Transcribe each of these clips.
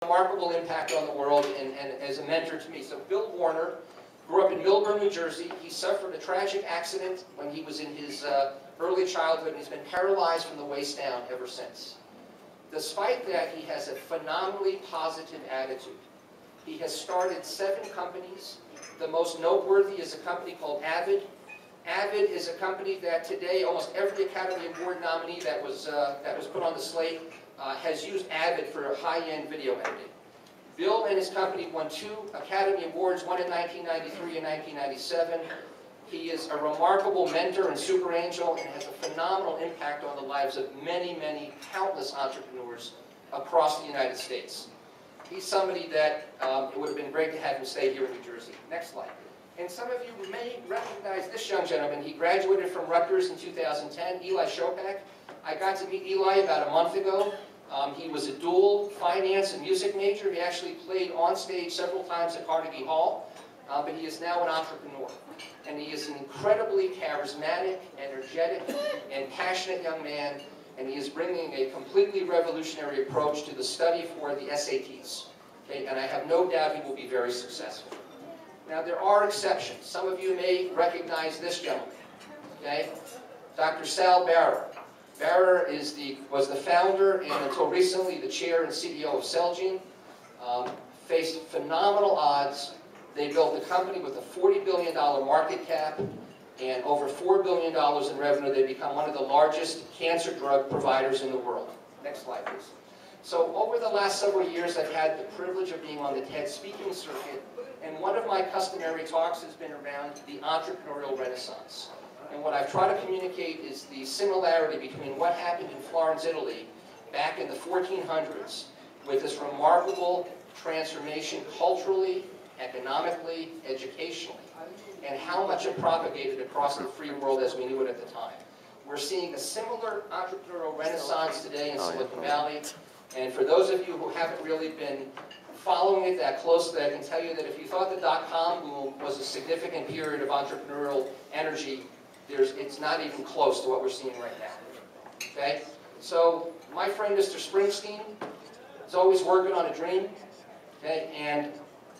remarkable impact on the world and as a mentor to me. So Bill Warner grew up in Millburn, New Jersey. He suffered a tragic accident when he was in his early childhood, and he's been paralyzed from the waist down ever since. Despite that, he has a phenomenally positive attitude. He has started 7 companies. The most noteworthy is a company called Avid. Avid is a company that today almost every Academy Award nominee that was put on the slate has used Avid for high-end video editing. Bill and his company won 2 Academy Awards, one in 1993 and 1997. He is a remarkable mentor and super angel and has a phenomenal impact on the lives of many, many, countless entrepreneurs across the United States. He's somebody that it would have been great to have him stay here in New Jersey. Next slide. And some of you may recognize this young gentleman. He graduated from Rutgers in 2010, Eli Shopak. I got to meet Eli about a month ago. He was a dual finance and music major. He actually played on stage several times at Carnegie Hall, but he is now an entrepreneur. And he is an incredibly charismatic, energetic, and passionate young man, and he is bringing a completely revolutionary approach to the study for the SATs. Okay? And I have no doubt he will be very successful. Now, there are exceptions. Some of you may recognize this gentleman, okay? Dr. Sal Barra. Barra was the founder and until recently the chair and CEO of Celgene. Faced phenomenal odds. They built a company with a $40 billion market cap and over $4 billion in revenue. They become one of the largest cancer drug providers in the world. Next slide, please. So over the last several years, I've had the privilege of being on the TED speaking circuit, and one of my customary talks has been around the entrepreneurial renaissance. And what I've tried to communicate is the similarity between what happened in Florence, Italy, back in the 1400s, with this remarkable transformation culturally, economically, educationally, and how much it propagated across the free world as we knew it at the time. We're seeing a similar entrepreneurial renaissance today in Silicon Valley. And for those of you who haven't really been following it that closely, I can tell you that if you thought the dot-com boom was a significant period of entrepreneurial energy, it's not even close to what we're seeing right now. Okay? So my friend Mr. Springsteen is always working on a dream. Okay? And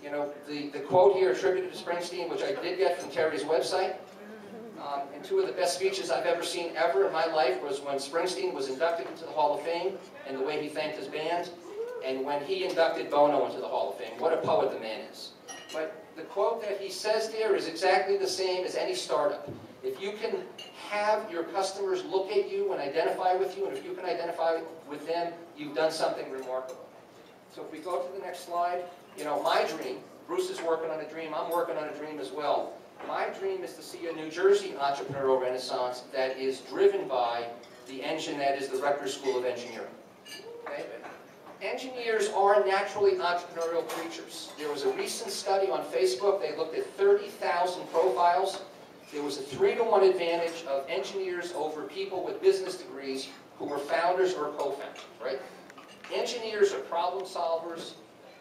you know, the quote here attributed to Springsteen, which I did get from Terry's website, and 2 of the best speeches I've ever seen ever in my life was when Springsteen was inducted into the Hall of Fame and the way he thanked his band, and when he inducted Bono into the Hall of Fame. What a poet the man is. But the quote that he says there is exactly the same as any startup. If you can have your customers look at you and identify with you, and if you can identify with them, you've done something remarkable. So if we go to the next slide, you know, my dream, Bruce is working on a dream, I'm working on a dream as well. My dream is to see a New Jersey entrepreneurial renaissance that is driven by the engine that is the Rutgers School of Engineering. Okay? Engineers are naturally entrepreneurial creatures. There was a recent study on Facebook. They looked at 30,000 profiles. There was a 3-to-1 advantage of engineers over people with business degrees who were founders or co-founders, right? Engineers are problem solvers.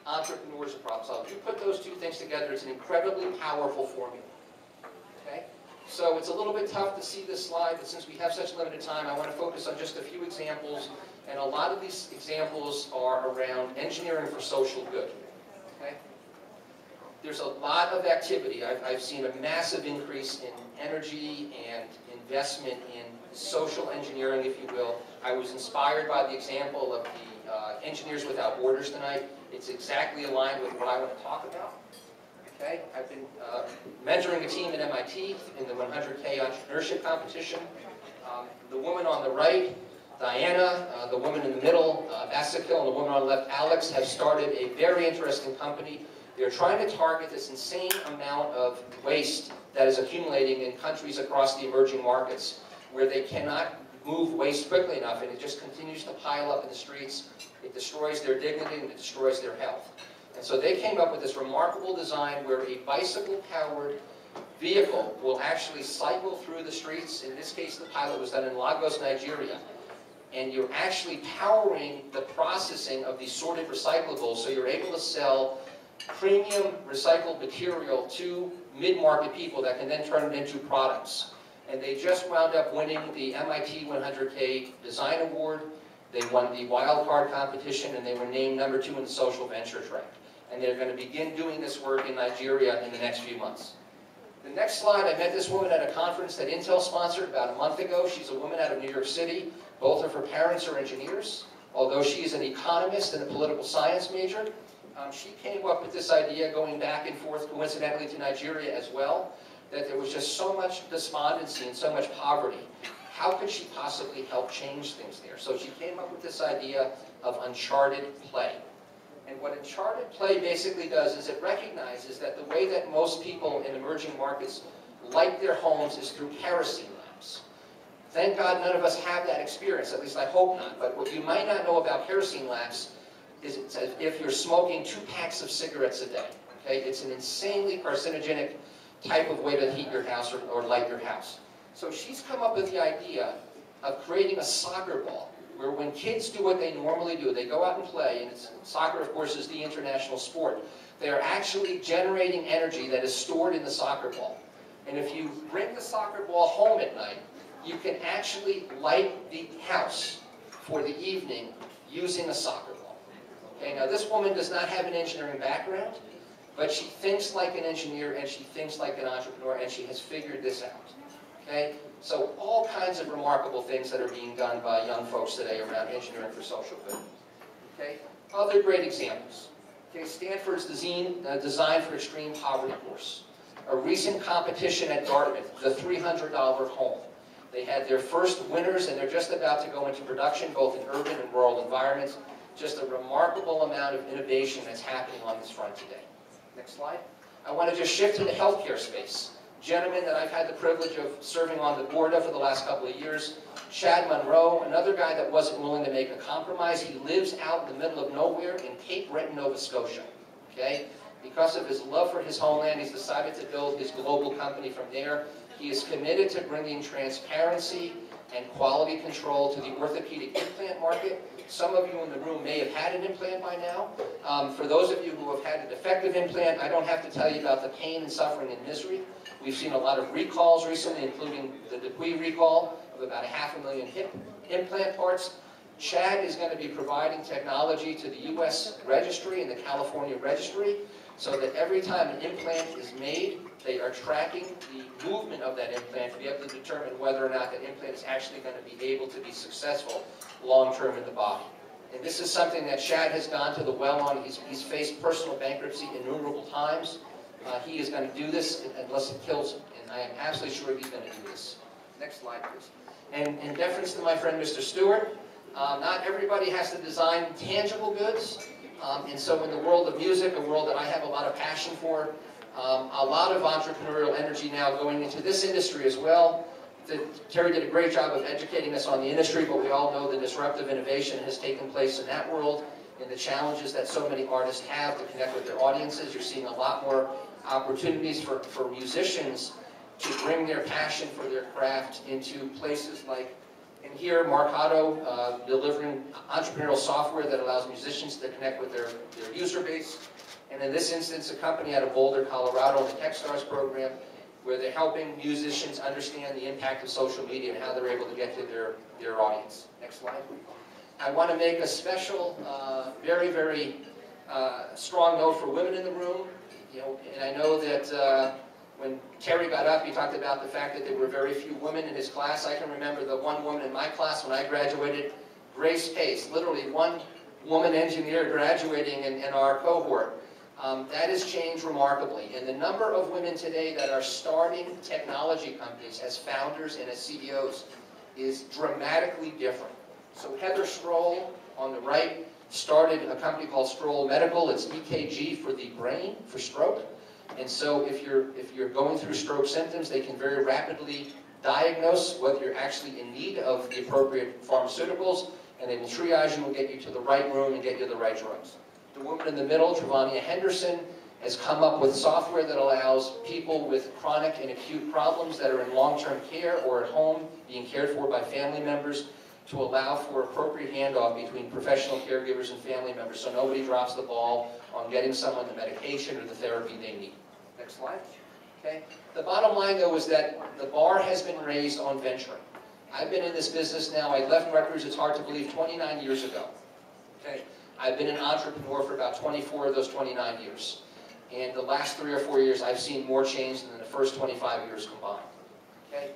Entrepreneurs are problem solvers. You put those 2 things together, it's an incredibly powerful formula. Okay? So it's a little bit tough to see this slide, but since we have such limited time, I want to focus on just a few examples. And a lot of these examples are around engineering for social good. Okay? There's a lot of activity. I've seen a massive increase in energy and investment in social engineering, if you will. I was inspired by the example of the Engineers Without Borders tonight. It's exactly aligned with what I want to talk about. Okay? I've been mentoring a team at MIT in the 100K entrepreneurship competition. The woman on the right, Diana, the woman in the middle, Vasikil, and the woman on the left, Alex, have started a very interesting company. They're trying to target this insane amount of waste that is accumulating in countries across the emerging markets where they cannot move waste quickly enough, and it just continues to pile up in the streets. It destroys their dignity and it destroys their health. And so they came up with this remarkable design where a bicycle-powered vehicle will actually cycle through the streets. In this case, the pilot was done in Lagos, Nigeria. And you're actually powering the processing of these sorted recyclables, so you're able to sell premium recycled material to mid-market people that can then turn it into products. And they just wound up winning the MIT 100K Design Award. They won the wild card competition, and they were named #2 in the social venture track. And they're going to begin doing this work in Nigeria in the next few months. The next slide, I met this woman at a conference that Intel sponsored about a month ago. She's a woman out of New York City. Both of her parents are engineers. Although she is an economist and a political science major, she came up with this idea, going back and forth coincidentally to Nigeria as well, that there was just so much despondency and so much poverty. How could she possibly help change things there? So she came up with this idea of uncharted play. And what uncharted play basically does is it recognizes that the way that most people in emerging markets light their homes is through kerosene lamps. Thank God none of us have that experience, at least I hope not. But what you might not know about kerosene lamps is it's as if you're smoking 2 packs of cigarettes a day. Okay? It's an insanely carcinogenic type of way to heat your house or light your house. So she's come up with the idea of creating a soccer ball, where when kids do what they normally do, they go out and play, and soccer, of course, is the international sport. They are actually generating energy that is stored in the soccer ball. And if you bring the soccer ball home at night, you can actually light the house for the evening using a soccer ball. Okay, now this woman does not have an engineering background, but she thinks like an engineer and she thinks like an entrepreneur, and she has figured this out. Okay? So all kinds of remarkable things that are being done by young folks today around engineering for social good. Okay? Other great examples. Okay, Stanford's Design for Extreme Poverty course. A recent competition at Dartmouth, the $300 home. They had their first winners, and they're just about to go into production, both in urban and rural environments. Just a remarkable amount of innovation that's happening on this front today. Next slide. I want to just shift to the healthcare space. Gentleman that I've had the privilege of serving on the board of for the last couple of years, Chad Monroe, another guy that wasn't willing to make a compromise. He lives out in the middle of nowhere in Cape Breton, Nova Scotia. Okay? Because of his love for his homeland, he's decided to build his global company from there. He is committed to bringing transparency and quality control to the orthopedic implant market. Some of you in the room may have had an implant by now. For those of you who have had a defective implant, I don't have to tell you about the pain and suffering and misery. We've seen a lot of recalls recently, including the Dupuy recall of about 500,000 hip implant parts. Chad is going to be providing technology to the U.S. registry and the California registry, so that every time an implant is made, they are tracking the movement of that implant to be able to determine whether or not that implant is actually going to be able to be successful long-term in the body. And this is something that Chad has gone to the well on. He's faced personal bankruptcy innumerable times. He is going to do this unless it kills him, and I am absolutely sure he's going to do this. Next slide, please. And in deference to my friend Mr. Stewart, not everybody has to design tangible goods. And so in the world of music, a world that I have a lot of passion for, a lot of entrepreneurial energy now going into this industry as well. Terry did a great job of educating us on the industry, but we all know the disruptive innovation has taken place in that world, and the challenges that so many artists have to connect with their audiences. You're seeing a lot more opportunities for musicians to bring their passion for their craft into places like, and here, Marcato, delivering entrepreneurial software that allows musicians to connect with their user base. And in this instance, a company out of Boulder, Colorado, the TechStars program, where they're helping musicians understand the impact of social media and how they're able to get to their audience. Next slide. I want to make a special, very, very strong note for women in the room. You know, and I know that when Terry got up, he talked about the fact that there were very few women in his class. I can remember the one woman in my class when I graduated, Grace Pace, literally one woman engineer graduating in our cohort. That has changed remarkably. And the number of women today that are starting technology companies as founders and as CEOs is dramatically different. So Heather Stroll on the right started a company called Stroll Medical. It's EKG for the brain, for stroke. And so if you're going through stroke symptoms, they can very rapidly diagnose whether you're actually in need of the appropriate pharmaceuticals, and they will triage you and get you to the right room and get you the right drugs. The woman in the middle, Travania Henderson, has come up with software that allows people with chronic and acute problems that are in long-term care or at home being cared for by family members to allow for appropriate handoff between professional caregivers and family members so nobody drops the ball on getting someone the medication or the therapy they need. Next slide. Okay. The bottom line, though, is that the bar has been raised on venturing. I've been in this business now, I left Rutgers, it's hard to believe, 29 years ago. Okay? I've been an entrepreneur for about 24 of those 29 years. And the last 3 or 4 years, I've seen more change than the first 25 years combined. Okay?